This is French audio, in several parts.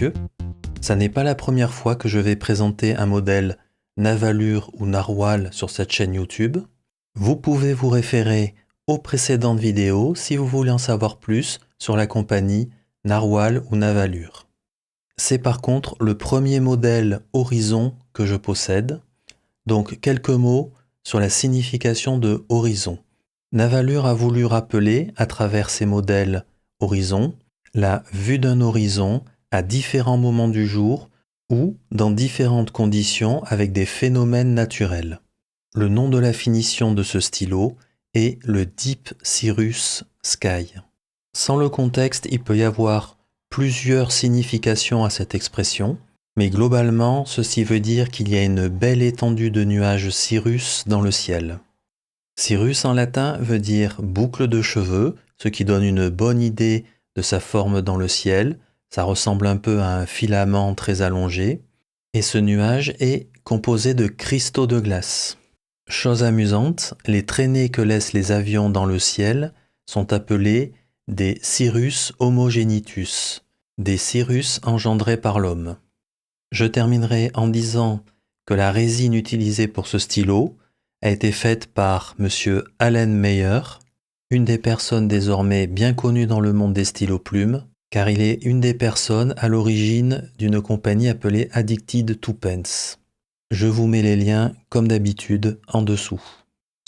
messieurs, ça n'est pas la première fois que je vais présenter un modèle Navalure ou Narwal sur cette chaîne YouTube. Vous pouvez vous référer aux précédentes vidéos si vous voulez en savoir plus sur la compagnie Narwal ou Navalure. C'est par contre le premier modèle Horizon que je possède, donc quelques mots sur la signification de Horizon. Navalure a voulu rappeler, à travers ses modèles Horizon, la vue d'un horizon à différents moments du jour ou dans différentes conditions avec des phénomènes naturels. Le nom de la finition de ce stylo est le Deep Cirrus Sky. Sans le contexte, il peut y avoir plusieurs significations à cette expression, mais globalement, ceci veut dire qu'il y a une belle étendue de nuages cirrus dans le ciel. Cirrus en latin veut dire boucle de cheveux, ce qui donne une bonne idée de sa forme dans le ciel. Ça ressemble un peu à un filament très allongé. Et ce nuage est composé de cristaux de glace. Chose amusante, les traînées que laissent les avions dans le ciel sont appelées des cirrus homogenitus, des cirrus engendrés par l'homme. Je terminerai en disant que la résine utilisée pour ce stylo a été faite par M. Allen Meyer, une des personnes désormais bien connues dans le monde des stylos plumes, car il est une des personnes à l'origine d'une compagnie appelée Addicted to Pens. Je vous mets les liens, comme d'habitude, en dessous.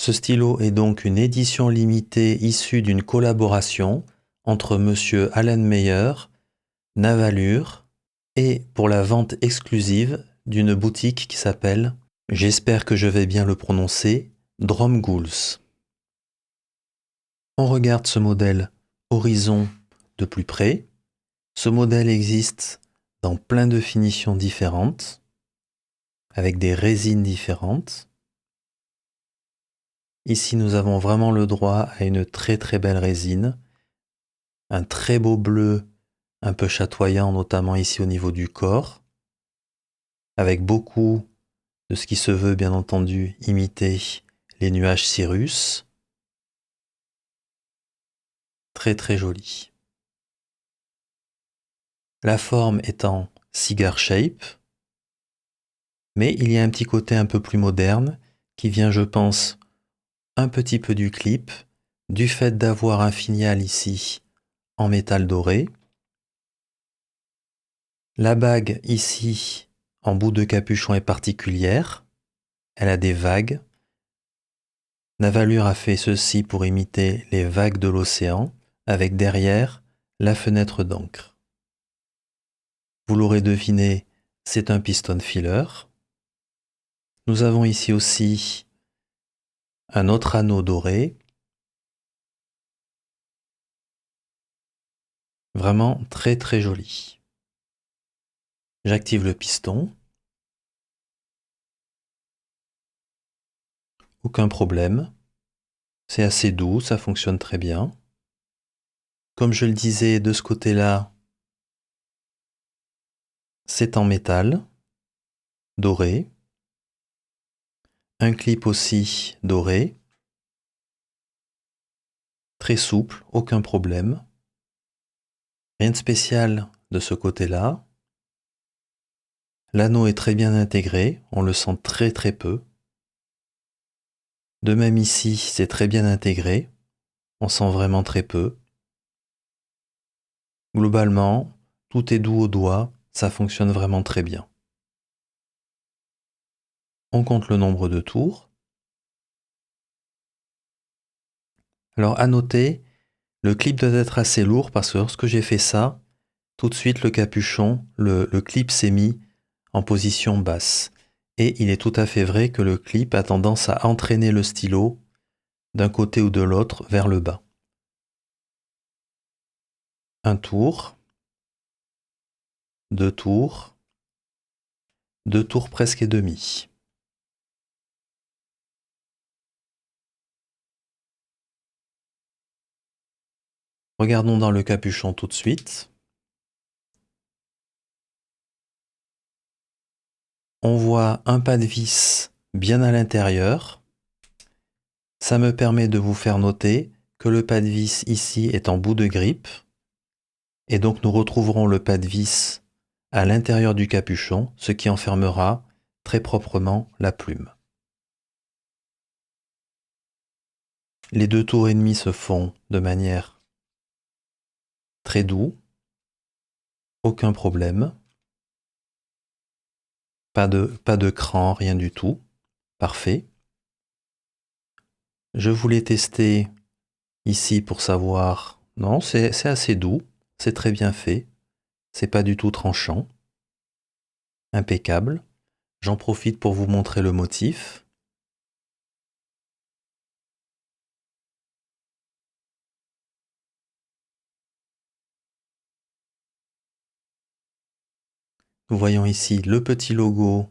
Ce stylo est donc une édition limitée issue d'une collaboration entre M. Allen Meyer, Navalure, et pour la vente exclusive d'une boutique qui s'appelle, j'espère que je vais bien le prononcer, Dromgools. On regarde ce modèle Horizon de plus près. Ce modèle existe dans plein de finitions différentes, avec des résines différentes. Ici, nous avons vraiment le droit à une très très belle résine, un très beau bleu, un peu chatoyant, notamment ici au niveau du corps, avec beaucoup de ce qui se veut bien entendu imiter les nuages cirrus. Très très joli. La forme étant cigar shape, mais il y a un petit côté un peu plus moderne qui vient, je pense, un petit peu du clip, du fait d'avoir un finial ici en métal doré. La bague ici en bout de capuchon est particulière, elle a des vagues. Navalure a fait ceci pour imiter les vagues de l'océan, avec derrière la fenêtre d'encre. Vous l'aurez deviné, c'est un piston filler. Nous avons ici aussi un autre anneau doré. Vraiment très très joli. J'active le piston. Aucun problème. C'est assez doux, ça fonctionne très bien. Comme je le disais, de ce côté-là, c'est en métal, doré. Un clip aussi doré. Très souple, aucun problème. Rien de spécial de ce côté-là. L'anneau est très bien intégré, on le sent très très peu. De même ici, c'est très bien intégré, on sent vraiment très peu. Globalement, tout est doux au doigt, ça fonctionne vraiment très bien. On compte le nombre de tours. Alors à noter, le clip doit être assez lourd parce que lorsque j'ai fait ça, tout de suite le capuchon, le clip s'est mis en position basse. Et il est tout à fait vrai que le clip a tendance à entraîner le stylo d'un côté ou de l'autre vers le bas. Un tour, deux tours presque et demi. Regardons dans le capuchon tout de suite. On voit un pas de vis bien à l'intérieur. Ça me permet de vous faire noter que le pas de vis ici est en bout de grippe. Et donc nous retrouverons le pas de vis à l'intérieur du capuchon, ce qui enfermera très proprement la plume. Les 2 tours et demi se font de manière très douce, aucun problème, pas de cran, rien du tout, parfait. Je voulais tester ici pour savoir, non, c'est assez doux, c'est très bien fait, c'est pas du tout tranchant, impeccable. J'en profite pour vous montrer le motif. Nous voyons ici le petit logo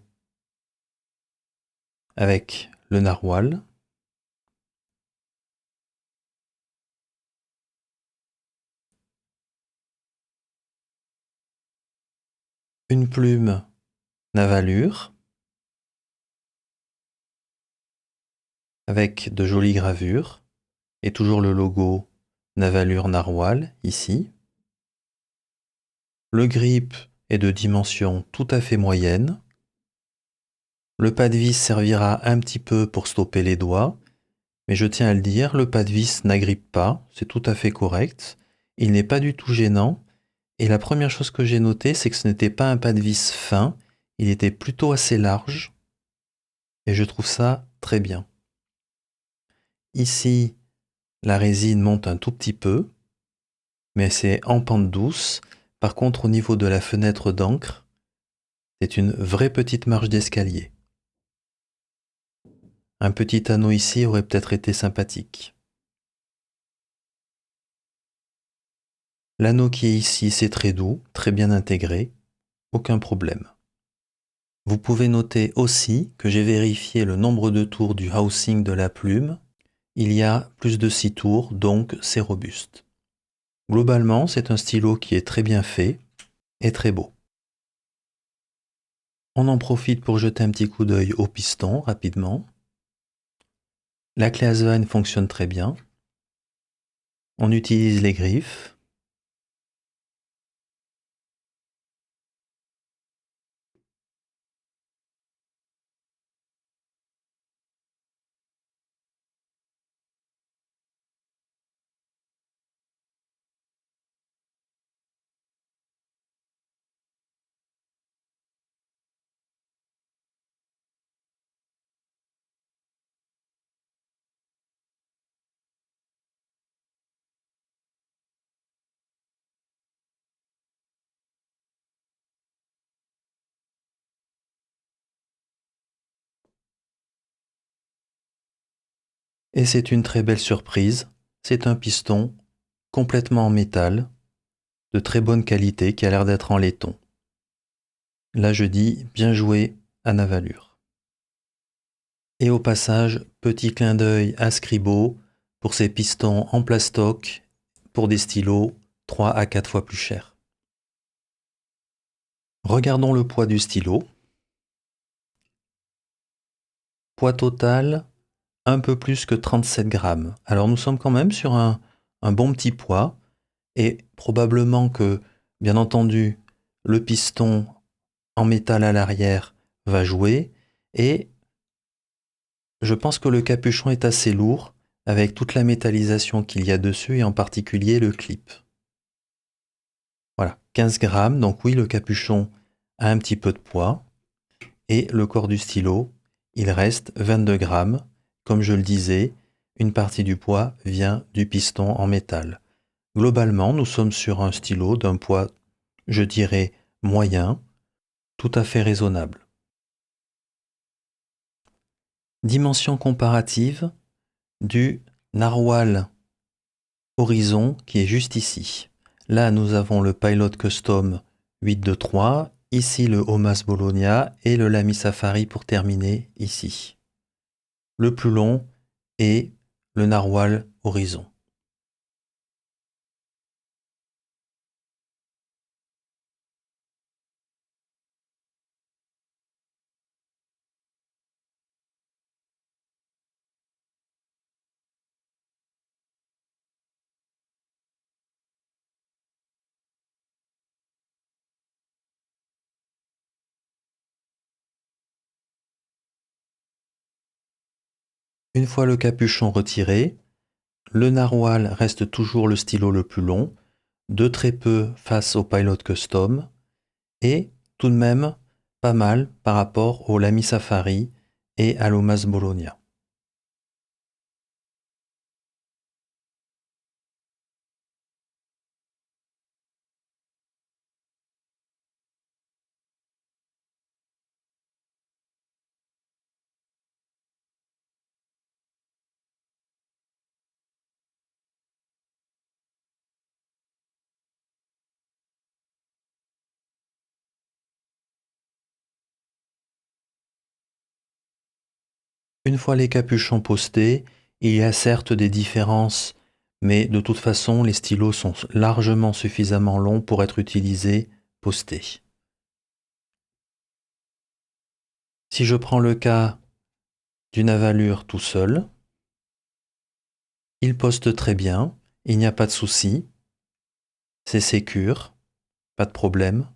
avec le narwal. Une plume navalure avec de jolies gravures et toujours le logo navalure narwal ici. Le grip est de dimension tout à fait moyenne. Le pas de vis servira un petit peu pour stopper les doigts, mais je tiens à le dire, le pas de vis n'agrippe pas, c'est tout à fait correct. Il n'est pas du tout gênant. Et la première chose que j'ai notée, c'est que ce n'était pas un pas de vis fin, il était plutôt assez large. Et je trouve ça très bien. Ici, la résine monte un tout petit peu, mais c'est en pente douce. Par contre, au niveau de la fenêtre d'encre, c'est une vraie petite marche d'escalier. Un petit anneau ici aurait peut-être été sympathique. L'anneau qui est ici, c'est très doux, très bien intégré, aucun problème. Vous pouvez noter aussi que j'ai vérifié le nombre de tours du housing de la plume. Il y a plus de 6 tours, donc c'est robuste. Globalement, c'est un stylo qui est très bien fait et très beau. On en profite pour jeter un petit coup d'œil au piston rapidement. La clé Asvine fonctionne très bien. On utilise les griffes. Et c'est une très belle surprise. C'est un piston complètement en métal, de très bonne qualité, qui a l'air d'être en laiton. Là, je dis bien joué à Navalure. Et au passage, petit clin d'œil à Scribo pour ses pistons en plastoc pour des stylos 3 à 4 fois plus chers. Regardons le poids du stylo. Poids total, un peu plus que 37 grammes. Alors nous sommes quand même sur un bon petit poids et probablement que, bien entendu, le piston en métal à l'arrière va jouer et je pense que le capuchon est assez lourd avec toute la métallisation qu'il y a dessus et en particulier le clip. Voilà, 15 grammes, donc oui, le capuchon a un petit peu de poids et le corps du stylo, il reste 22 grammes. Comme je le disais, une partie du poids vient du piston en métal. Globalement, nous sommes sur un stylo d'un poids, je dirais, moyen, tout à fait raisonnable. Dimension comparative du narwal Horizon qui est juste ici. Là, nous avons le Pilot Custom 823, ici le Omas Bologna et le Lamy Safari pour terminer ici. Le plus long est le narwal Horizon. Une fois le capuchon retiré, le narwhal reste toujours le stylo le plus long, de très peu face au Pilot Custom, et tout de même pas mal par rapport au Lamy Safari et à l'Omas Bologna. Une fois les capuchons postés, il y a certes des différences, mais de toute façon, les stylos sont largement suffisamment longs pour être utilisés postés. Si je prends le cas du Navalure tout seul, il poste très bien, il n'y a pas de souci, c'est sécure, pas de problème.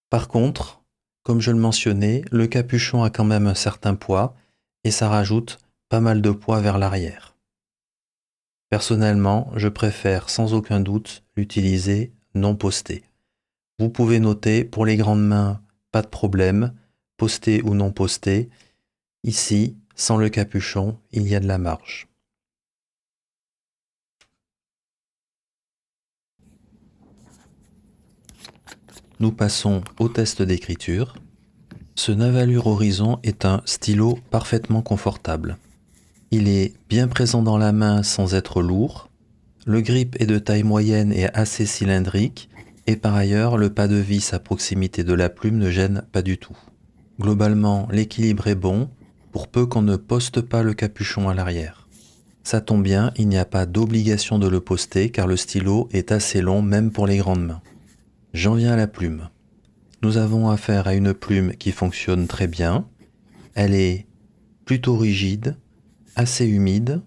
Par contre, comme je le mentionnais, le capuchon a quand même un certain poids et ça rajoute pas mal de poids vers l'arrière. Personnellement, je préfère sans aucun doute l'utiliser non posté. Vous pouvez noter pour les grandes mains, pas de problème, posté ou non posté. Ici, sans le capuchon, il y a de la marge. Nous passons au test d'écriture. Ce Navalure Horizon est un stylo parfaitement confortable. Il est bien présent dans la main sans être lourd. Le grip est de taille moyenne et assez cylindrique. Et par ailleurs, le pas de vis à proximité de la plume ne gêne pas du tout. Globalement, l'équilibre est bon, pour peu qu'on ne poste pas le capuchon à l'arrière. Ça tombe bien, il n'y a pas d'obligation de le poster car le stylo est assez long même pour les grandes mains. J'en viens à la plume. Nous avons affaire à une plume qui fonctionne très bien. Elle est plutôt rigide, assez humide.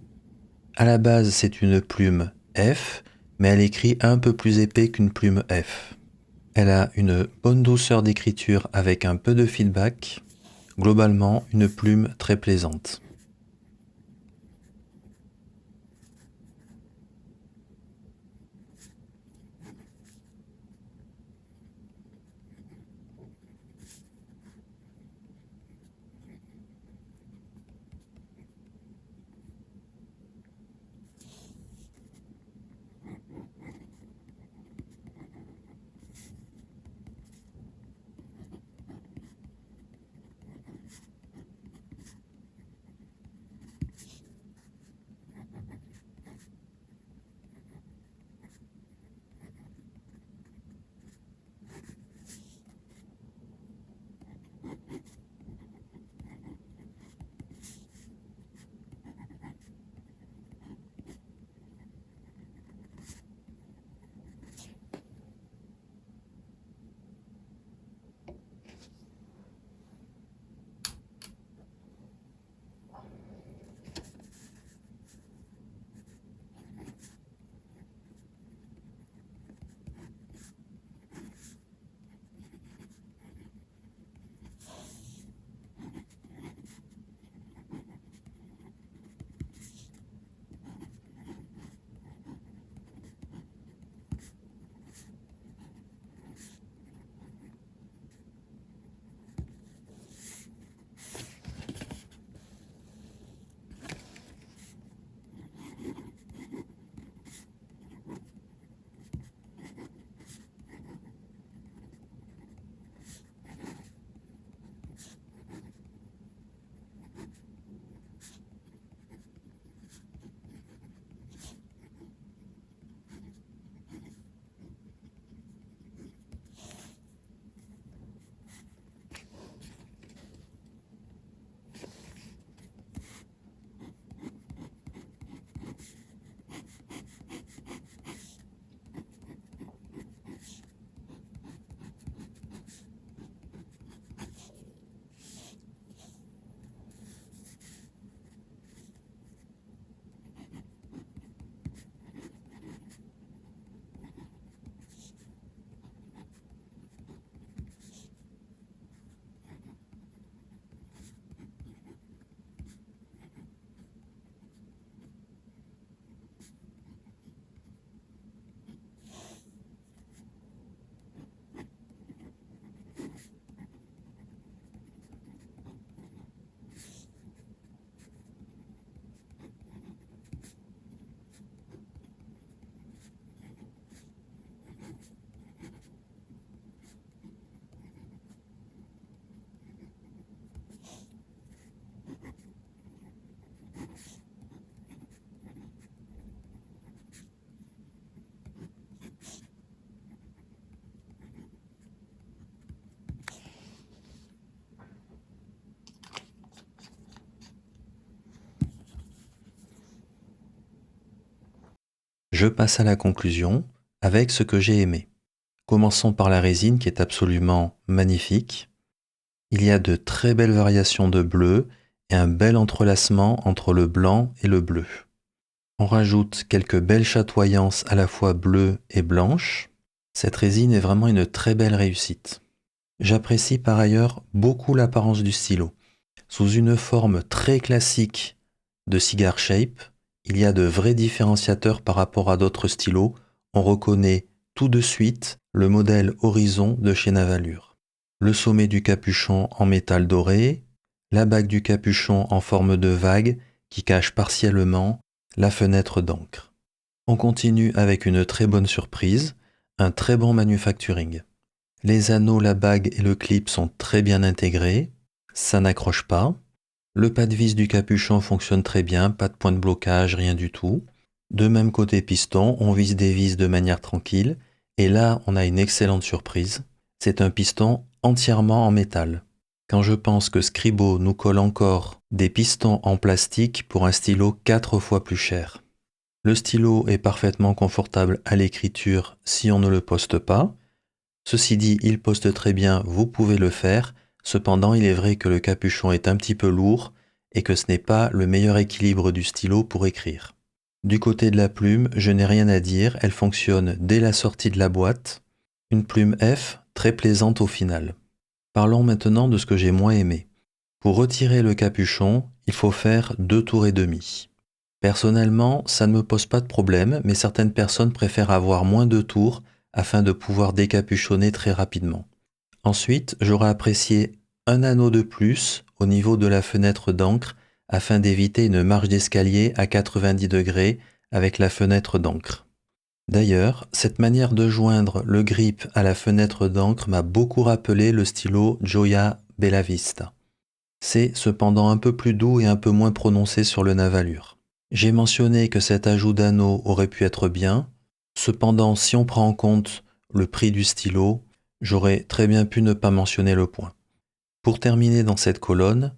À la base, c'est une plume F, mais elle écrit un peu plus épais qu'une plume F. Elle a une bonne douceur d'écriture avec un peu de feedback. Globalement, une plume très plaisante. je passe à la conclusion avec ce que j'ai aimé. Commençons par la résine qui est absolument magnifique. Il y a de très belles variations de bleu et un bel entrelacement entre le blanc et le bleu. On rajoute quelques belles chatoyances à la fois bleues et blanches. Cette résine est vraiment une très belle réussite. J'apprécie par ailleurs beaucoup l'apparence du stylo. Sous une forme très classique de cigar shape, il y a de vrais différenciateurs par rapport à d'autres stylos. On reconnaît tout de suite le modèle Horizon de chez Navalure. Le sommet du capuchon en métal doré, la bague du capuchon en forme de vague qui cache partiellement la fenêtre d'encre. On continue avec une très bonne surprise, un très bon manufacturing. Les anneaux, la bague et le clip sont très bien intégrés, ça n'accroche pas. Le pas de vis du capuchon fonctionne très bien, pas de point de blocage, rien du tout. De même côté piston, on visse des vis de manière tranquille, et là on a une excellente surprise. C'est un piston entièrement en métal. Quand je pense que Scribo nous colle encore des pistons en plastique pour un stylo 4 fois plus cher. Le stylo est parfaitement confortable à l'écriture si on ne le poste pas. Ceci dit, il poste très bien, vous pouvez le faire. Cependant, il est vrai que le capuchon est un petit peu lourd et que ce n'est pas le meilleur équilibre du stylo pour écrire. Du côté de la plume, je n'ai rien à dire, elle fonctionne dès la sortie de la boîte. Une plume F, très plaisante au final. Parlons maintenant de ce que j'ai moins aimé. Pour retirer le capuchon, il faut faire 2 tours et demi. Personnellement, ça ne me pose pas de problème, mais certaines personnes préfèrent avoir moins de tours afin de pouvoir décapuchonner très rapidement. Ensuite, j'aurais apprécié un anneau de plus au niveau de la fenêtre d'encre afin d'éviter une marche d'escalier à 90 degrés avec la fenêtre d'encre. D'ailleurs, cette manière de joindre le grip à la fenêtre d'encre m'a beaucoup rappelé le stylo Joya Bella Vista. C'est cependant un peu plus doux et un peu moins prononcé sur le Navalure. J'ai mentionné que cet ajout d'anneau aurait pu être bien, cependant si on prend en compte le prix du stylo, j'aurais très bien pu ne pas mentionner le point. Pour terminer dans cette colonne,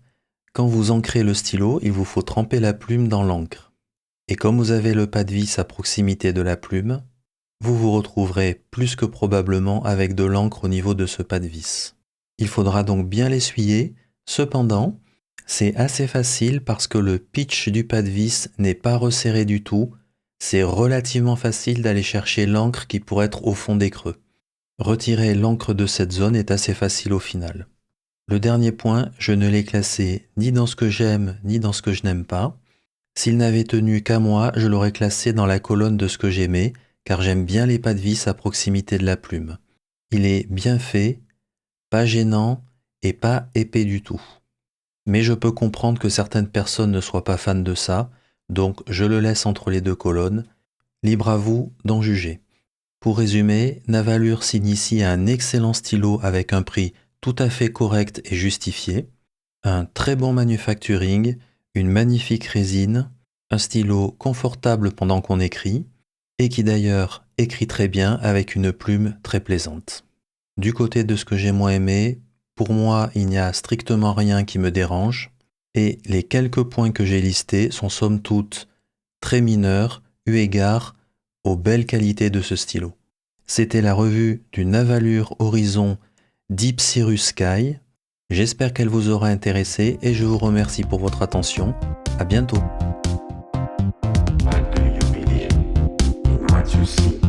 quand vous ancrez le stylo, il vous faut tremper la plume dans l'encre. Et comme vous avez le pas de vis à proximité de la plume, vous vous retrouverez plus que probablement avec de l'encre au niveau de ce pas de vis. Il faudra donc bien l'essuyer, cependant, c'est assez facile parce que le pitch du pas de vis n'est pas resserré du tout, c'est relativement facile d'aller chercher l'encre qui pourrait être au fond des creux. Retirer l'encre de cette zone est assez facile au final. Le dernier point, je ne l'ai classé ni dans ce que j'aime ni dans ce que je n'aime pas. S'il n'avait tenu qu'à moi, je l'aurais classé dans la colonne de ce que j'aimais, car j'aime bien les pas de vis à proximité de la plume. Il est bien fait, pas gênant et pas épais du tout. Mais je peux comprendre que certaines personnes ne soient pas fans de ça, donc je le laisse entre les 2 colonnes. Libre à vous d'en juger. Pour résumer, Navalure signe ici un excellent stylo avec un prix tout à fait correct et justifié, un très bon manufacturing, une magnifique résine, un stylo confortable pendant qu'on écrit, et qui d'ailleurs écrit très bien avec une plume très plaisante. Du côté de ce que j'ai moins aimé, pour moi il n'y a strictement rien qui me dérange, et les quelques points que j'ai listés sont somme toute très mineurs eu égard aux belles qualités de ce stylo. C'était la revue du Navalure Horizon Deep Cirrus Sky. J'espère qu'elle vous aura intéressé et je vous remercie pour votre attention. À bientôt. But do you believe in what you see?